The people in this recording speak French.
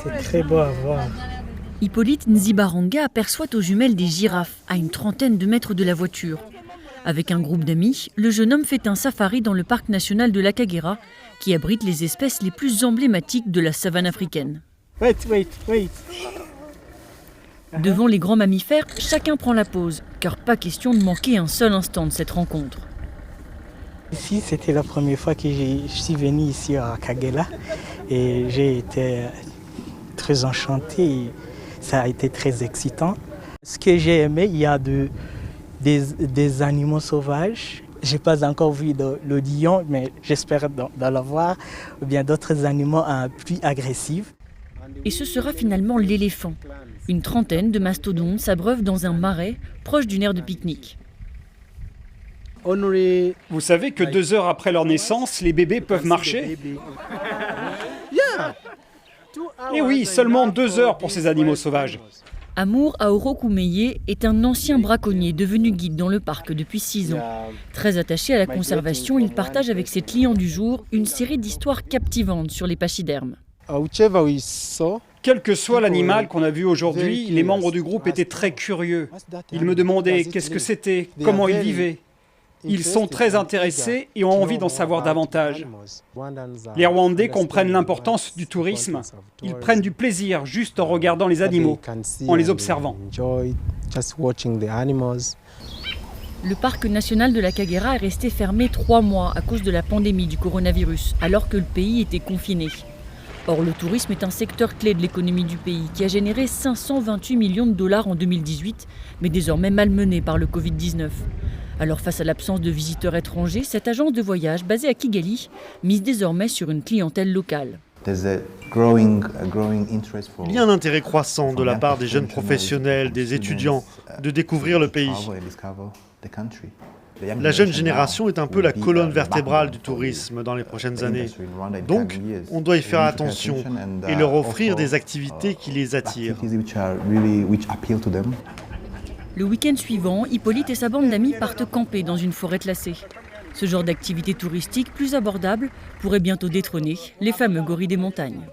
C'est très beau à voir. Hippolyte Nzibaranga aperçoit aux jumelles des girafes à une trentaine de mètres de la voiture. Avec un groupe d'amis, le jeune homme fait un safari dans le parc national de la Kagera, qui abrite les espèces les plus emblématiques de la savane africaine. Wait. Devant les grands mammifères, chacun prend la pause, car pas question de manquer un seul instant de cette rencontre. Ici, c'était la première fois que je suis venu ici à Kagera et j'ai été très enchanté. Ça a été très excitant. Ce que j'ai aimé, il y a des animaux sauvages. Je n'ai pas encore vu le lion, mais j'espère d'en l'avoir, ou bien d'autres animaux plus agressifs. Et ce sera finalement l'éléphant. Une trentaine de mastodontes s'abreuvent dans un marais proche d'une aire de pique-nique. Vous savez que 2 heures après leur naissance, les bébés peuvent marcher? Et oui, seulement 2 heures pour ces animaux sauvages. Amour Aorokumeye est un ancien braconnier devenu guide dans le parc depuis 6 ans. Très attaché à la conservation, il partage avec ses clients du jour une série d'histoires captivantes sur les pachydermes. Quel que soit l'animal qu'on a vu aujourd'hui, les membres du groupe étaient très curieux. Ils me demandaient qu'est-ce que c'était, comment ils vivaient. Ils sont très intéressés et ont envie d'en savoir davantage. Les Rwandais comprennent l'importance du tourisme. Ils prennent du plaisir juste en regardant les animaux, en les observant. Le parc national de la Kagera est resté fermé 3 mois à cause de la pandémie du coronavirus, alors que le pays était confiné. Or, le tourisme est un secteur clé de l'économie du pays qui a généré 528 millions de dollars en 2018, mais désormais malmené par le Covid-19. Alors, face à l'absence de visiteurs étrangers, cette agence de voyage basée à Kigali mise désormais sur une clientèle locale. Il y a un intérêt croissant de la part des jeunes professionnels, des étudiants, de découvrir le pays. La jeune génération est un peu la colonne vertébrale du tourisme dans les prochaines années. Donc, on doit y faire attention et leur offrir des activités qui les attirent. Le week-end suivant, Hippolyte et sa bande d'amis partent camper dans une forêt classée. Ce genre d'activité touristique plus abordable pourrait bientôt détrôner les fameux gorilles des montagnes.